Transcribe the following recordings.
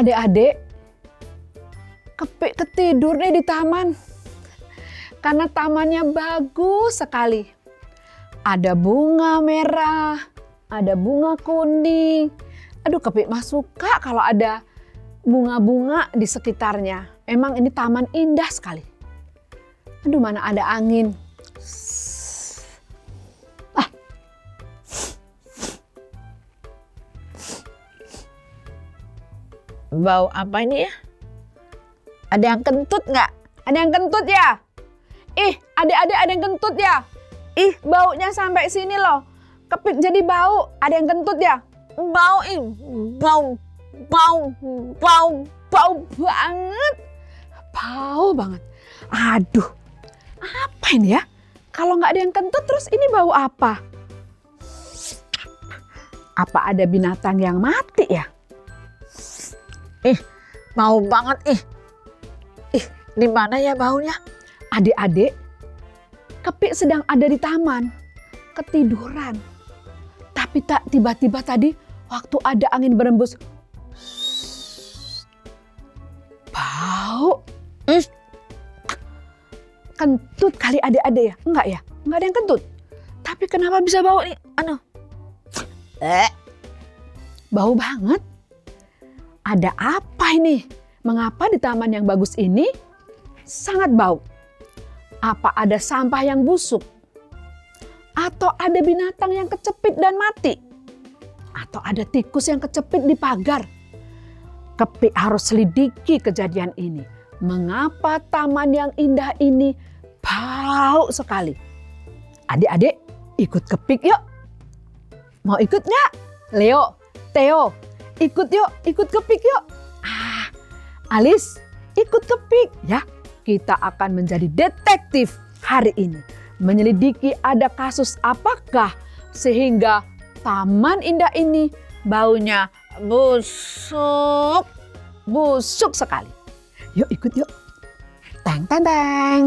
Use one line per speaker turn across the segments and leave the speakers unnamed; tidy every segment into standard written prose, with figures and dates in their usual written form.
Adik-adik, Kepik ketidur nih di taman. Karena tamannya bagus sekali. Ada bunga merah, ada bunga kuning. Aduh, Kepik mah suka kalau ada bunga-bunga di sekitarnya. Emang ini taman indah sekali. Aduh, mana ada angin.
Bau apa ini ya? Ada yang kentut nggak?
Ada yang kentut ya? Ih, adik-adik ada yang kentut ya? Ih, baunya sampai sini loh. Kepik jadi bau. Ada yang kentut ya?
Bau
Banget. Bau banget. Aduh, apa ini ya? Kalau nggak ada yang kentut terus ini bau apa? Apa ada binatang yang mati ya?
bau banget di mana ya baunya?
Adik-adik, Kepik sedang ada di taman, ketiduran. Tapi tak tiba-tiba tadi waktu ada angin berembus, bau. Kentut kali adik-adik ya? Enggak ya? Enggak ada yang kentut. Tapi kenapa bisa bau nih? Bau banget. Ada apa ini? Mengapa di taman yang bagus ini sangat bau? Apa ada sampah yang busuk? Atau ada binatang yang kecepit dan mati? Atau ada tikus yang kecepit di pagar? Kepik harus selidiki kejadian ini. Mengapa taman yang indah ini bau sekali? Adik-adik, ikut Kepik yuk. Mau ikut nggak? Leo, Theo, ikut yuk, ikut Kepik yuk. Alis, ikut Kepik ya. Kita akan menjadi detektif hari ini. Menyelidiki ada kasus apakah sehingga taman indah ini baunya busuk. Busuk sekali. Yuk ikut yuk. Teng teng teng.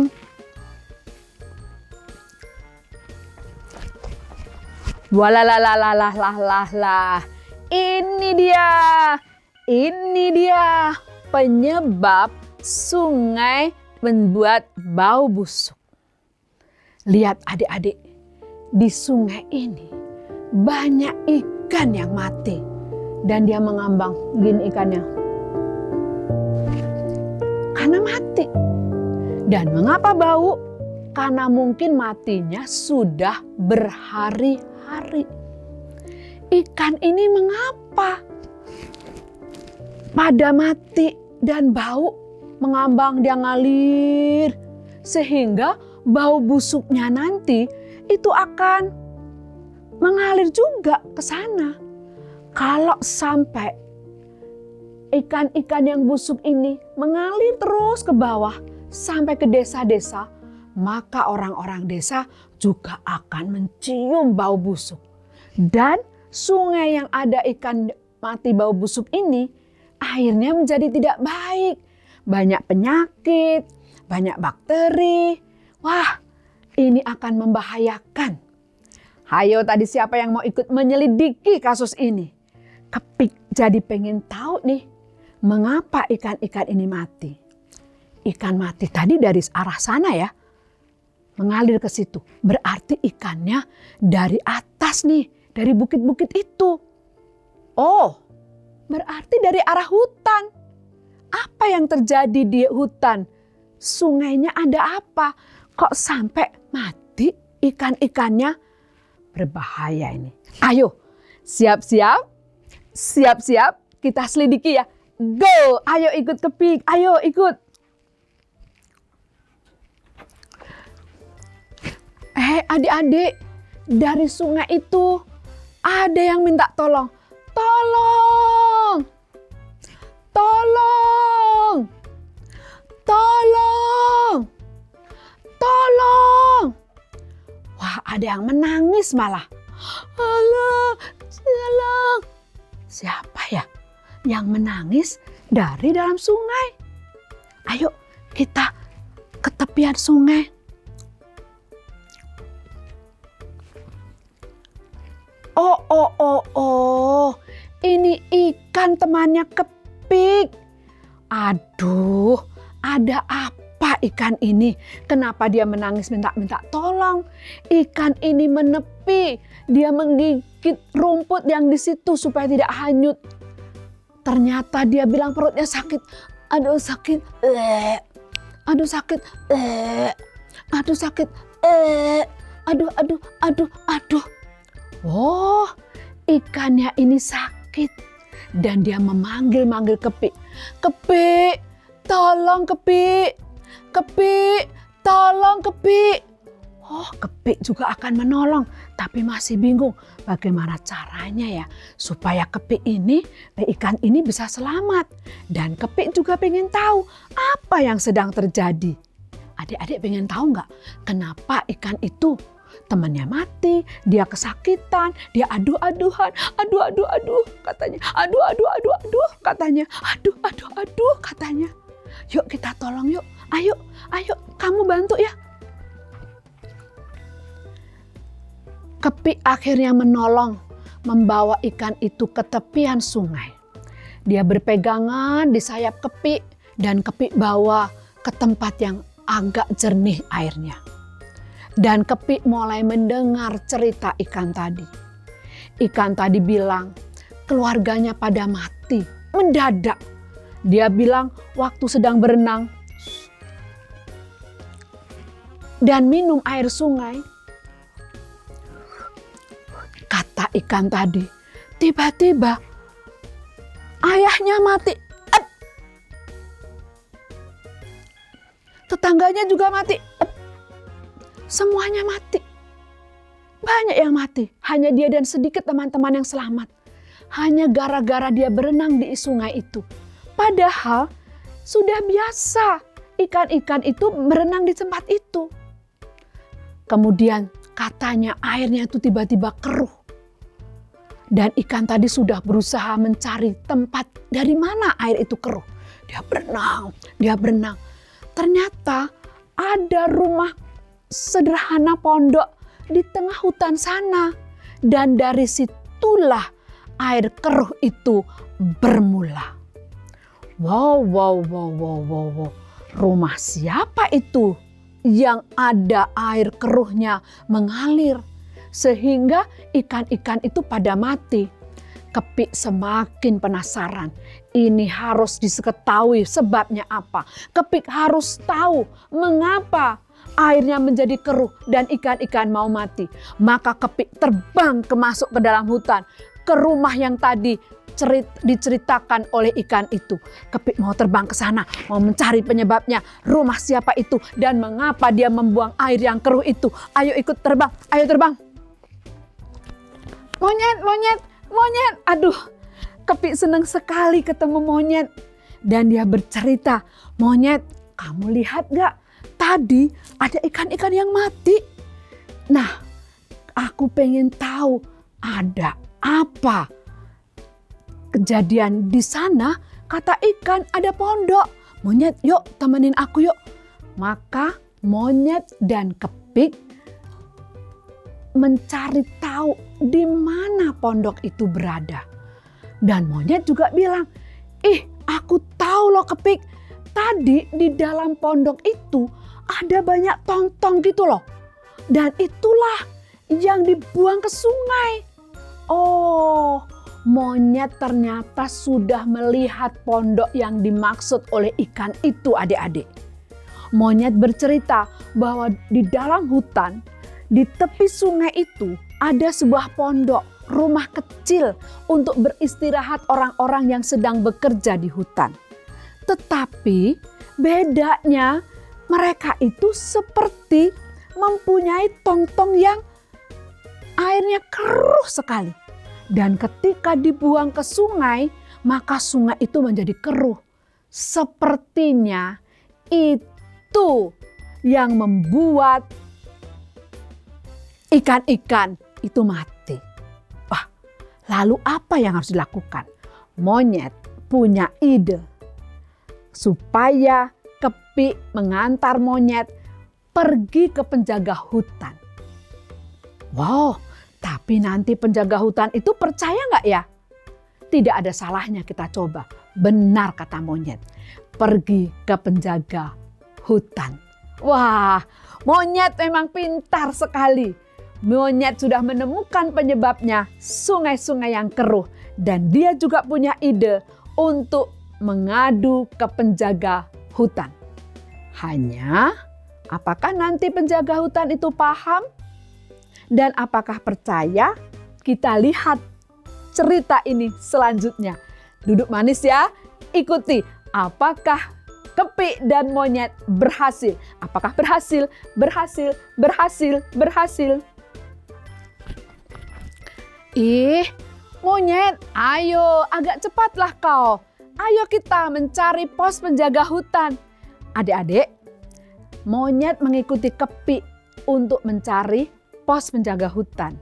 Walalalalalalalah. Ini dia penyebab sungai membuat bau busuk. Lihat adik-adik, di sungai ini banyak ikan yang mati dan dia mengambang gini ikannya. Karena mati. Dan mengapa bau? Karena mungkin matinya sudah berhari-hari. Ikan ini mengapa pada mati dan bau mengambang, dia ngalir sehingga bau busuknya nanti itu akan mengalir juga ke sana. Kalau sampai ikan-ikan yang busuk ini mengalir terus ke bawah sampai ke desa-desa, maka orang-orang desa juga akan mencium bau busuk. Dan sungai yang ada ikan mati bau busuk ini akhirnya menjadi tidak baik. Banyak penyakit, banyak bakteri. Wah, ini akan membahayakan. Hayo tadi siapa yang mau ikut menyelidiki kasus ini? Kepik jadi pengen tahu nih, mengapa ikan-ikan ini mati. Ikan mati tadi dari arah sana ya, mengalir ke situ. Berarti ikannya dari atas nih, dari bukit-bukit itu. Oh, berarti dari arah hutan. Apa yang terjadi di hutan? Sungainya ada apa? Kok sampai mati ikan-ikannya? Berbahaya ini. Ayo, siap-siap. Siap-siap, kita selidiki ya. Go, ayo ikut Kepik. Ayo ikut. Adik-adik, dari sungai itu ada yang minta tolong. Tolong! Tolong! Tolong! Tolong! Wah, ada yang menangis malah. Tolong! Tolong! Siapa ya yang menangis dari dalam sungai? Ayo kita ke tepian sungai. Oh, ini ikan temannya Kepik. Kepik. Aduh, ada apa ikan ini? Kenapa dia menangis minta tolong? Ikan ini menepi. Dia menggigit rumput yang di situ supaya tidak hanyut. Ternyata dia bilang perutnya sakit. Aduh sakit. Aduh sakit. Aduh sakit. Aduh. Oh, ikannya ini sakit. Dan dia memanggil Kepik. Kepik, tolong Kepik. Kepik, tolong Kepik. Oh, Kepik juga akan menolong. Tapi masih bingung bagaimana caranya ya supaya ikan ini bisa selamat. Dan Kepik juga pengen tahu apa yang sedang terjadi. Adik-adik pengen tahu nggak kenapa ikan itu temannya mati, dia kesakitan, dia aduh-aduhan, aduh katanya, aduh katanya, aduh katanya. Yuk kita tolong yuk, ayo kamu bantu ya. Kepik akhirnya menolong, membawa ikan itu ke tepian sungai. Dia berpegangan di sayap Kepik dan Kepik bawa ke tempat yang agak jernih airnya. Dan Kepik mulai mendengar cerita ikan tadi. Ikan tadi bilang keluarganya pada mati mendadak. Dia bilang waktu sedang berenang dan minum air sungai. Kata ikan tadi, tiba-tiba ayahnya mati. Tetangganya juga mati. Semuanya mati. Banyak yang mati. Hanya dia dan sedikit teman-teman yang selamat. Hanya gara-gara dia berenang di sungai itu. Padahal sudah biasa ikan-ikan itu berenang di tempat itu. Kemudian katanya airnya itu tiba-tiba keruh. Dan ikan tadi sudah berusaha mencari tempat dari mana air itu keruh. Dia berenang. Ternyata ada rumah sederhana pondok di tengah hutan sana. Dan dari situlah air keruh itu bermula. Wow. Rumah siapa itu yang ada air keruhnya mengalir sehingga ikan-ikan itu pada mati? Kepik semakin penasaran. Ini harus diketahui sebabnya apa. Kepik harus tahu mengapa airnya menjadi keruh dan ikan-ikan mau mati. Maka Kepik terbang masuk ke dalam hutan, ke rumah yang tadi diceritakan oleh ikan itu. Kepik mau terbang ke sana, mau mencari penyebabnya. Rumah siapa itu dan mengapa dia membuang air yang keruh itu. Ayo ikut terbang, ayo terbang. Monyet. Aduh, Kepik senang sekali ketemu monyet. Dan dia bercerita, monyet, kamu lihat gak? Tadi ada ikan-ikan yang mati. Nah, aku pengen tahu ada apa kejadian di sana. Kata ikan ada pondok. Monyet, yuk temenin aku yuk. Maka monyet dan Kepik mencari tahu di mana pondok itu berada. Dan monyet juga bilang, aku tahu loh Kepik. Tadi di dalam pondok itu ada banyak tong-tong gitu loh. Dan itulah yang dibuang ke sungai. Oh, monyet ternyata sudah melihat pondok yang dimaksud oleh ikan itu, adik-adik. Monyet bercerita bahwa di dalam hutan, di tepi sungai itu ada sebuah pondok, rumah kecil untuk beristirahat orang-orang yang sedang bekerja di hutan. Tetapi bedanya mereka itu seperti mempunyai tong-tong yang airnya keruh sekali. Dan ketika dibuang ke sungai, maka sungai itu menjadi keruh. Sepertinya itu yang membuat ikan-ikan itu mati. Wah, lalu apa yang harus dilakukan? Monyet punya ide supaya Kepik mengantar monyet pergi ke penjaga hutan. Wow, tapi nanti penjaga hutan itu percaya nggak ya? Tidak ada salahnya kita coba. Benar kata monyet, pergi ke penjaga hutan. Wah, monyet memang pintar sekali. Monyet sudah menemukan penyebabnya sungai-sungai yang keruh. Dan dia juga punya ide untuk mengadu ke penjaga hutan. Hanya, apakah nanti penjaga hutan itu paham? Dan apakah percaya? Kita lihat cerita ini selanjutnya. Duduk manis ya, ikuti. Apakah Kepik dan monyet berhasil? Apakah berhasil? Berhasil, berhasil, berhasil. Monyet, ayo agak cepatlah kau. Ayo kita mencari pos penjaga hutan. Adik-adik, monyet mengikuti Kepik untuk mencari pos penjaga hutan.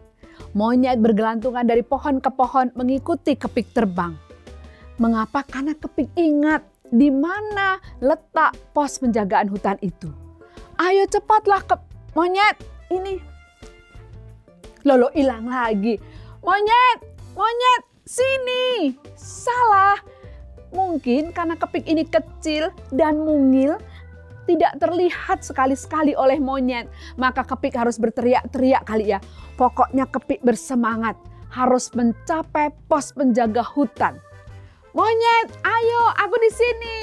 Monyet bergelantungan dari pohon ke pohon mengikuti Kepik terbang. Mengapa? Karena Kepik ingat di mana letak pos penjagaan hutan itu. Ayo cepatlah monyet, ini. Lolo hilang lagi. Monyet, monyet, sini. Salah. Mungkin karena Kepik ini kecil dan mungil, tidak terlihat sekali-sekali oleh monyet. Maka Kepik harus berteriak-teriak kali ya. Pokoknya Kepik bersemangat harus mencapai pos penjaga hutan. Monyet, ayo aku di sini.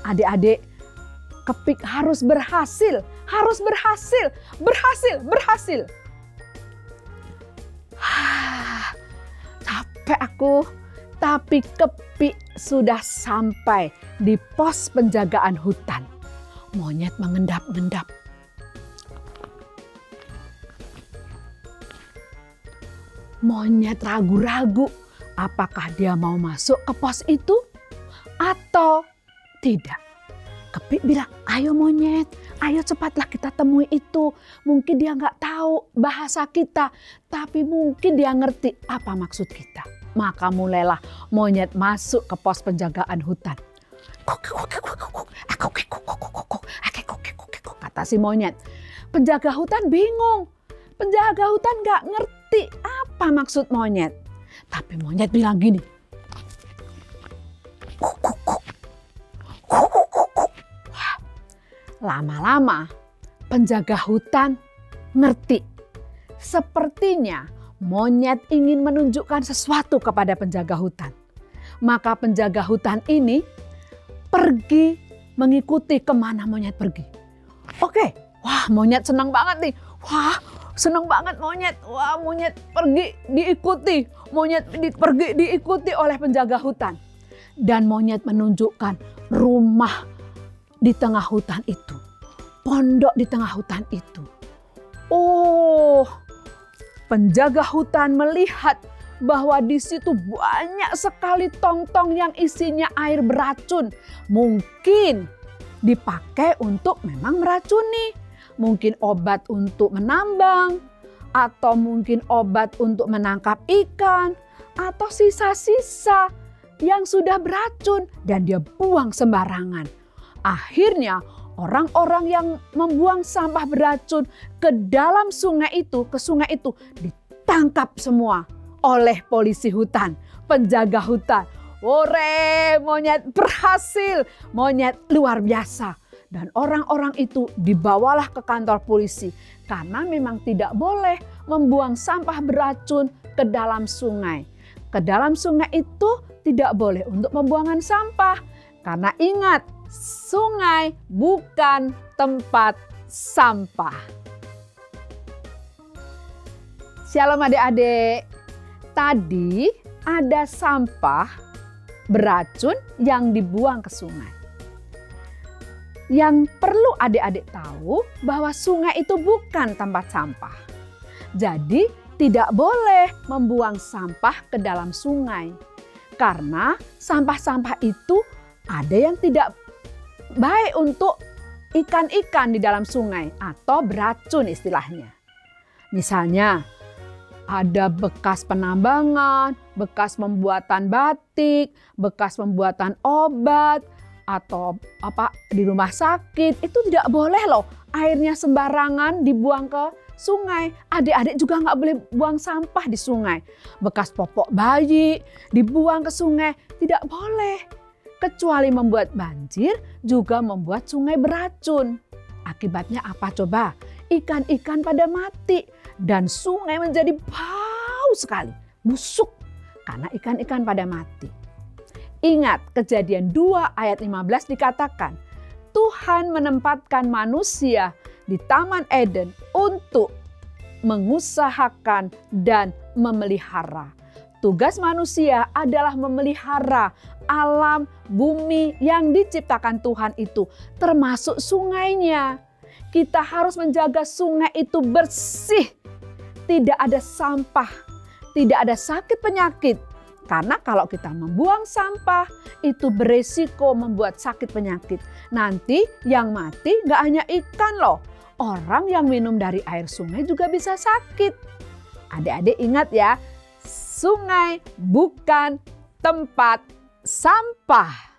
Adik-adik, Kepik harus berhasil, berhasil. Capek aku, tapi Kepik sudah sampai di pos penjagaan hutan. Monyet mengendap-endap. Monyet ragu-ragu. Apakah dia mau masuk ke pos itu atau tidak? Kepik bilang, ayo monyet, ayo cepatlah kita temui itu. Mungkin dia nggak tahu bahasa kita, tapi mungkin dia ngerti apa maksud kita. Maka mulailah monyet masuk ke pos penjagaan hutan. Kata si monyet. Penjaga hutan bingung. Penjaga hutan nggak ngerti apa maksud monyet. Tapi monyet bilang gini. Lama-lama penjaga hutan ngerti. Sepertinya monyet ingin menunjukkan sesuatu kepada penjaga hutan. Maka penjaga hutan ini pergi mengikuti kemana monyet pergi. Oke, wah monyet senang banget nih. Wah, senang banget monyet. Wah, monyet pergi diikuti. Monyet pergi diikuti oleh penjaga hutan. Dan monyet menunjukkan rumah di tengah hutan itu. Pondok di tengah hutan itu. Oh, penjaga hutan melihat bahwa di situ banyak sekali tong-tong yang isinya air beracun. Mungkin dipakai untuk memang meracuni. Mungkin obat untuk menambang, atau mungkin obat untuk menangkap ikan, atau sisa-sisa yang sudah beracun dan dia buang sembarangan. Akhirnya orang-orang yang membuang sampah beracun ke dalam sungai itu, ke sungai itu ditangkap semua oleh polisi hutan, penjaga hutan. Ore, monyet berhasil, monyet luar biasa. Dan orang-orang itu dibawalah ke kantor polisi karena memang tidak boleh membuang sampah beracun ke dalam sungai. Ke dalam sungai itu tidak boleh untuk pembuangan sampah. Karena ingat, sungai bukan tempat sampah. Shalom adik-adik. Tadi ada sampah beracun yang dibuang ke sungai. Yang perlu adik-adik tahu bahwa sungai itu bukan tempat sampah. Jadi tidak boleh membuang sampah ke dalam sungai. Karena sampah-sampah itu ada yang tidak baik untuk ikan-ikan di dalam sungai atau beracun istilahnya. Misalnya ada bekas penambangan, bekas pembuatan batik, bekas pembuatan obat, atau di rumah sakit, itu tidak boleh loh airnya sembarangan dibuang ke sungai. Adik-adik juga nggak boleh buang sampah di sungai. Bekas popok bayi dibuang ke sungai, tidak boleh. Kecuali membuat banjir, juga membuat sungai beracun. Akibatnya apa coba? Ikan-ikan pada mati dan sungai menjadi bau sekali, busuk karena ikan-ikan pada mati. Ingat Kejadian 2 ayat 15 dikatakan, Tuhan menempatkan manusia di Taman Eden untuk mengusahakan dan memelihara. Tugas manusia adalah memelihara alam bumi yang diciptakan Tuhan itu, termasuk sungainya. Kita harus menjaga sungai itu bersih, tidak ada sampah, tidak ada sakit penyakit. Karena kalau kita membuang sampah, itu beresiko membuat sakit penyakit. Nanti yang mati gak hanya ikan loh, orang yang minum dari air sungai juga bisa sakit. Adik-adik ingat ya, sungai bukan tempat sampah.